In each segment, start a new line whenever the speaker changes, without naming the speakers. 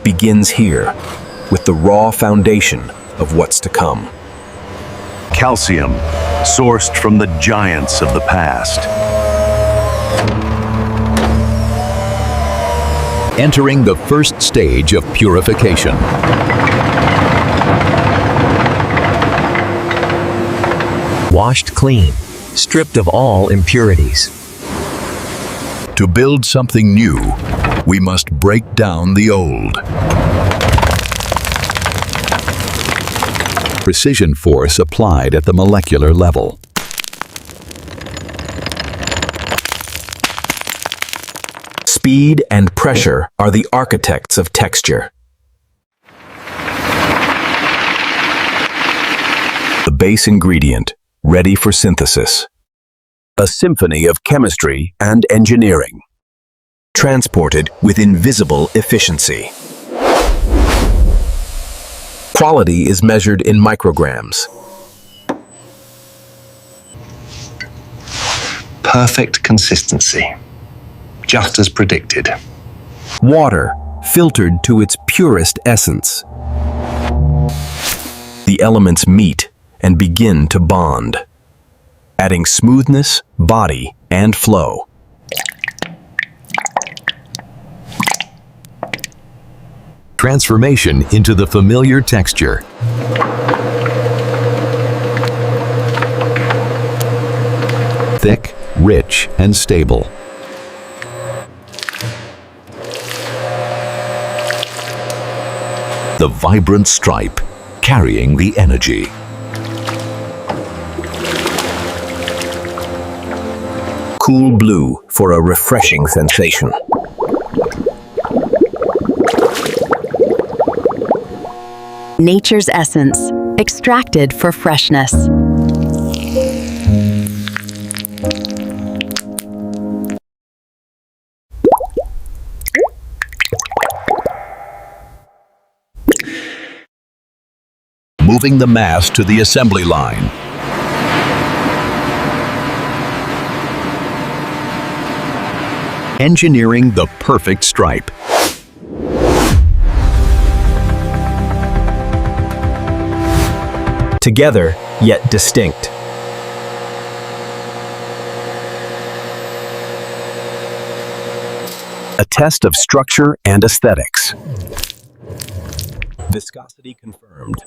begins here, with the raw foundation of what's to come.
Calcium, sourced from the giants of the past.
Entering the first stage of purification.
Washed clean, stripped of all impurities.
To build something new, we must break down the old. Precision force applied at the molecular level.
Speed and pressure are the architects of texture. The base ingredient, ready for synthesis. A symphony of chemistry and engineering. Transported with invisible efficiency. Quality is measured in micrograms.
Perfect consistency, just as predicted.
Water, filtered to its purest essence. The elements meet and begin to bond, adding smoothness, body, and flow.
Transformation into the familiar texture. Thick, rich, and stable. The vibrant stripe, carrying the energy.
Cool blue for a refreshing sensation.
Nature's essence, extracted for freshness.
Moving the mass to the assembly line. Engineering the perfect stripe.
Together, yet distinct. A test of structure and aesthetics. Viscosity confirmed.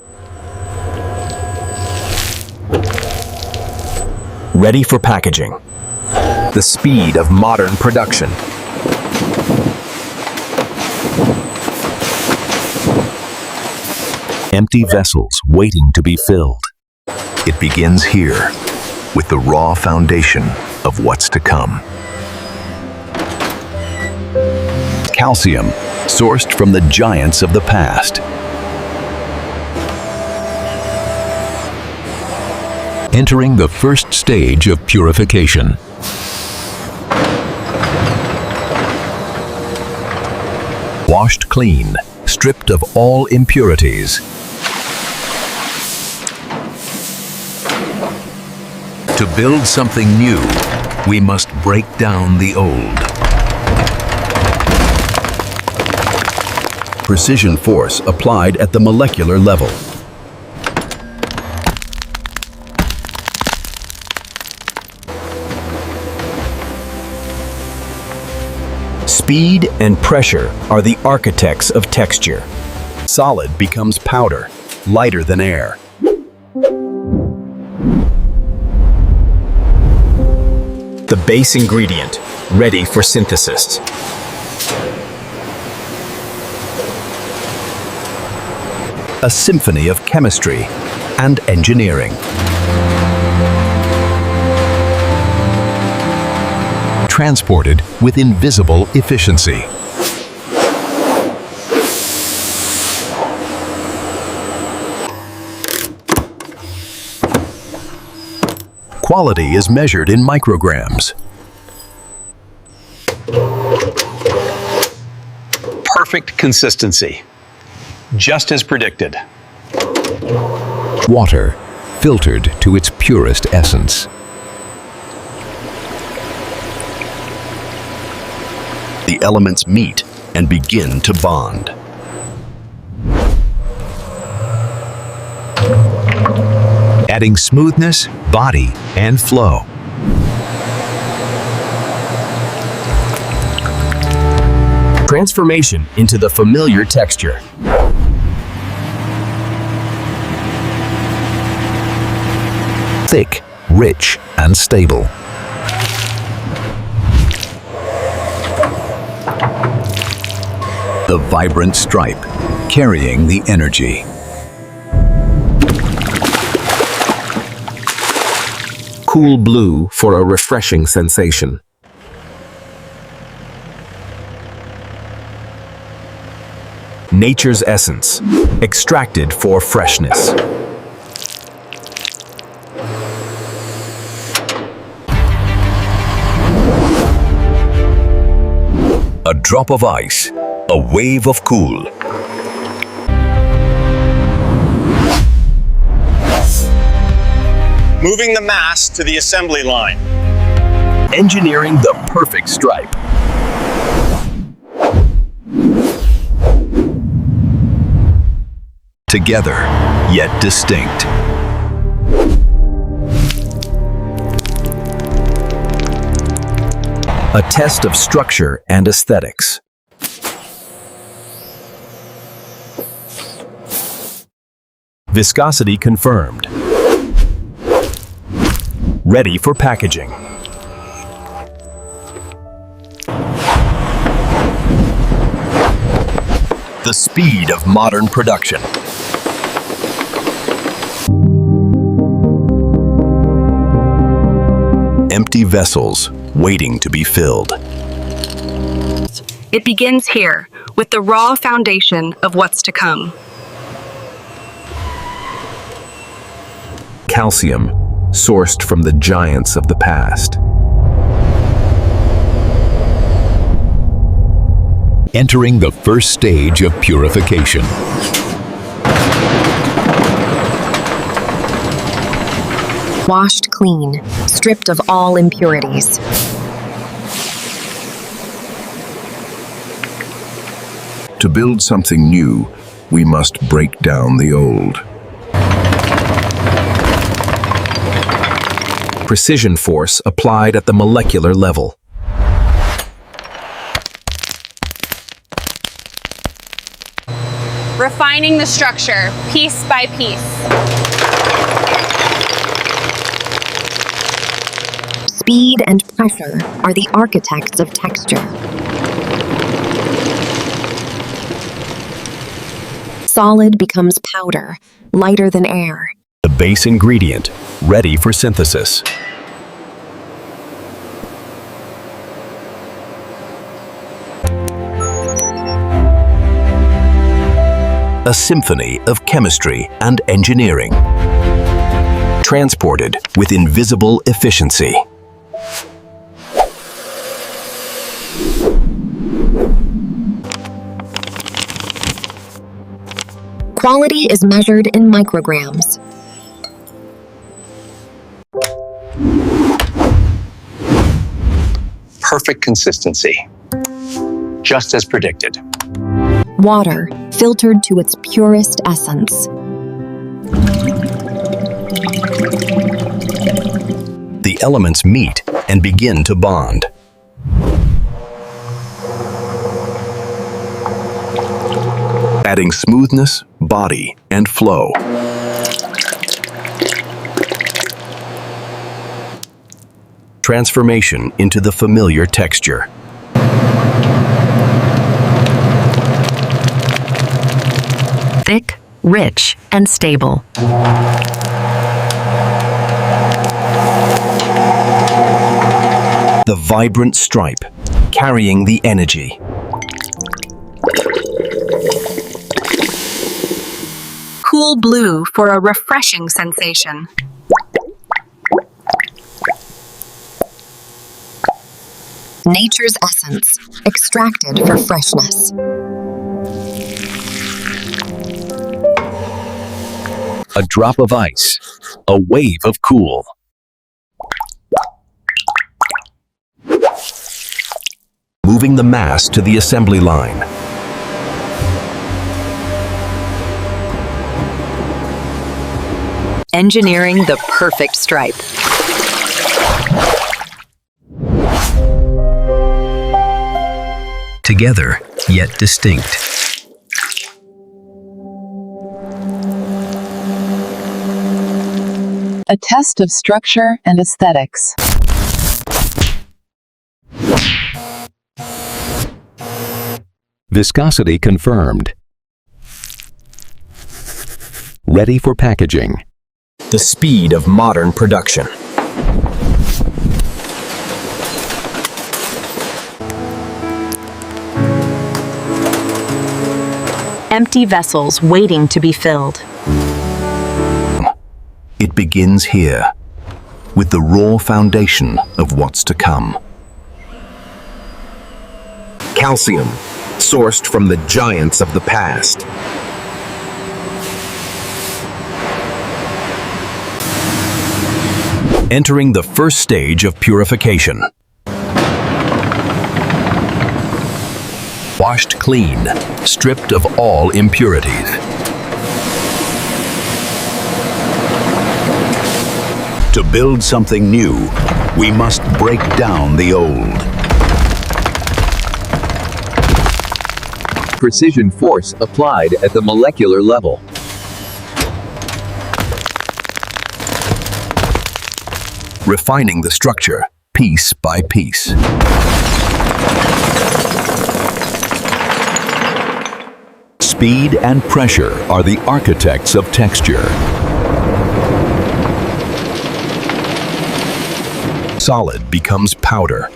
Ready for packaging. The speed of modern production.
Empty vessels waiting to be filled. It begins here, with the raw foundation of what's to come. Calcium, sourced from the giants of the past. Entering the first stage of purification. Washed clean, stripped of all impurities. To build something new, we must break down the old. Precision force applied at the molecular level.
Speed and pressure are the architects of texture. Solid becomes powder, lighter than air. The base ingredient, ready for synthesis. A symphony of chemistry and engineering.
Transported with invisible efficiency. Quality is measured in micrograms.
Perfect consistency, just as predicted.
Water, filtered to its purest essence. The elements meet and begin to bond, adding smoothness, body, and flow.
Transformation into the familiar texture.
Thick, rich, and stable. The vibrant stripe, carrying the energy.
Cool blue for a refreshing sensation. Nature's essence, extracted for freshness.
A drop of ice, a wave of cool.
Moving the mass to the assembly line.
Engineering the perfect stripe.
Together, yet distinct.
A test of structure and aesthetics. Viscosity confirmed. Ready for packaging. The speed of modern production.
Empty vessels waiting to be filled.
It begins here, with the raw foundation of what's to come.
Calcium, sourced from the giants of the past.
Entering the first stage of purification.
Washed clean, stripped of all impurities.
To build something new, we must break down the old.
Precision force applied at the molecular level.
Refining the structure, piece by piece.
Speed and pressure are the architects of texture. Solid becomes powder, lighter than air.
The base ingredient, ready for synthesis.
A symphony of chemistry and engineering.
Transported with invisible efficiency.
Quality is measured in micrograms.
Perfect consistency. Just as predicted.
Water, filtered to its purest essence.
The elements meet and begin to bond. Adding smoothness, body, and flow. Transformation into the familiar texture.
Thick, rich, and stable.
The vibrant stripe, carrying the energy.
Cool blue for a refreshing sensation.
Nature's essence, extracted for freshness.
A drop of ice, a wave of cool. Moving the mass to the assembly line.
Engineering the perfect stripe.
Together, yet distinct.
A test of structure and aesthetics.
Viscosity confirmed. Ready for packaging.
The speed of modern production.
Empty vessels waiting to be filled.
It begins here, with the raw foundation of what's to come.
Calcium, sourced from the giants of the past. Entering the first stage of purification. Washed clean, stripped of all impurities.
To build something new, we must break down the old.
Precision force applied at the molecular level.
Refining the structure, piece by piece.
Speed and pressure are the architects of texture.
Solid becomes powder,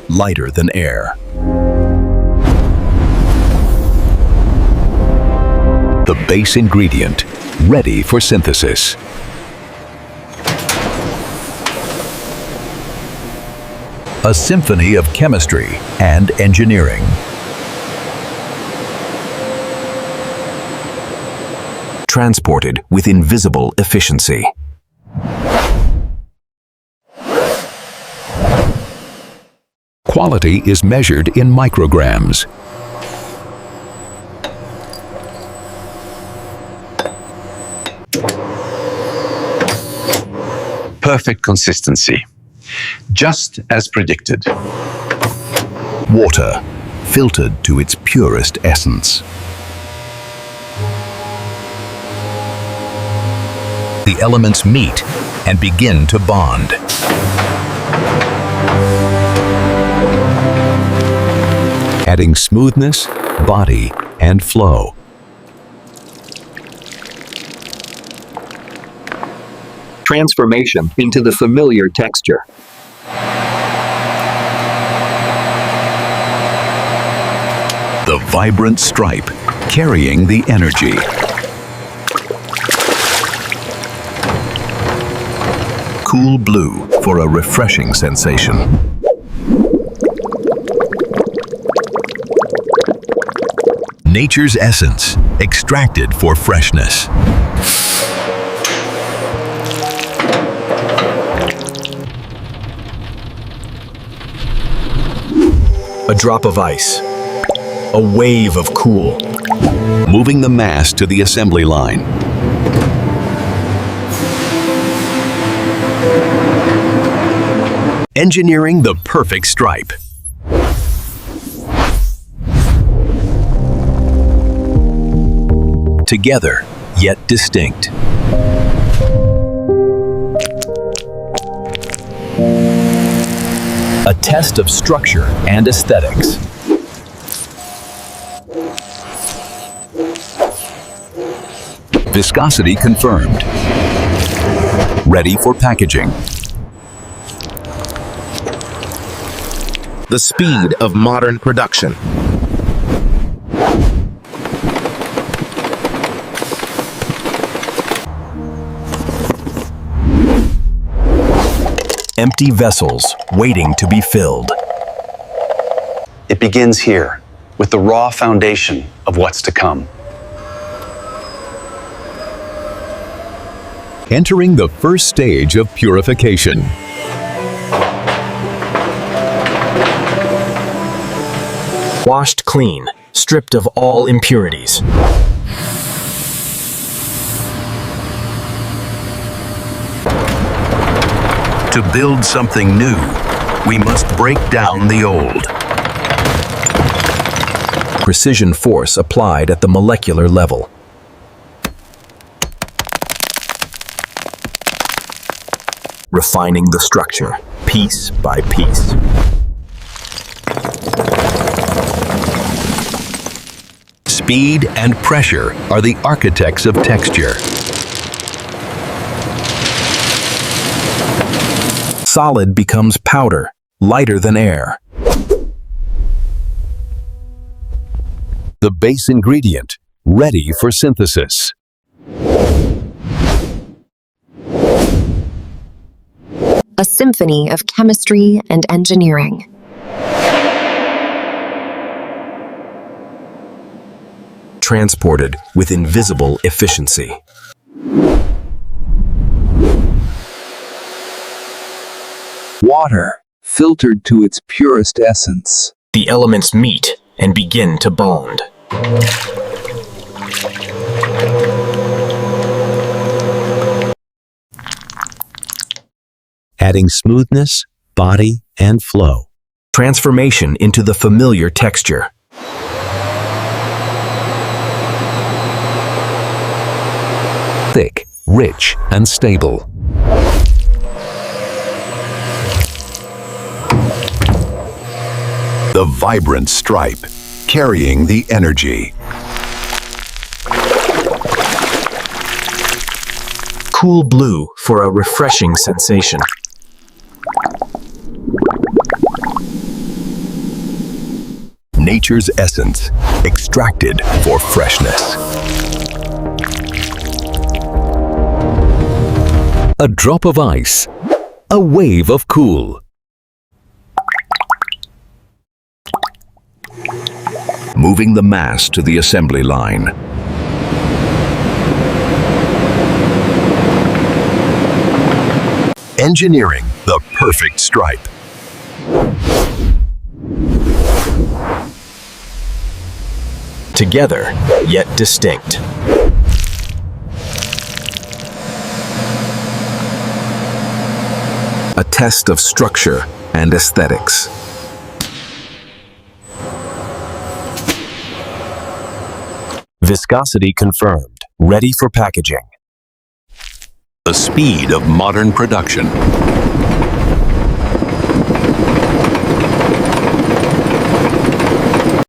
lighter than air.
The base ingredient, ready for synthesis. A symphony of chemistry and engineering.
Transported with invisible efficiency.
Quality is measured in micrograms.
Perfect consistency. Just as predicted.
Water, filtered to its purest essence. The elements meet and begin to bond. Adding smoothness, body, and flow.
Transformation into the familiar texture.
The vibrant stripe, carrying the energy.
Cool blue for a refreshing sensation.
Nature's essence, extracted for freshness.
A drop of ice. A wave of cool.
Moving the mass to the assembly line.
Engineering the perfect stripe. Together, yet distinct. A test of structure and aesthetics.
Viscosity confirmed. Ready for packaging.
The speed of modern production. Empty vessels waiting to be filled.
It begins here, with the raw foundation of what's to come.
Entering the first stage of purification.
Washed clean, stripped of all impurities.
To build something new, we must break down the old.
Precision force applied at the molecular level. Refining the structure, piece by piece.
Speed and pressure are the architects of texture.
Solid becomes powder, lighter than air.
The base ingredient, ready for synthesis.
A symphony of chemistry and engineering.
Transported with invisible efficiency.
Water, filtered to its purest essence.
The elements meet and begin to bond.
Adding smoothness, body, and flow.
Transformation into the familiar texture.
Thick, rich, and stable. The vibrant stripe, carrying the energy.
Cool blue for a refreshing sensation.
Nature's essence, extracted for freshness. A drop of ice, a wave of cool. Moving the mass to the assembly line. Engineering the perfect stripe.
Together, yet distinct. A test of structure and aesthetics. Viscosity confirmed, ready for packaging.
The speed of modern production.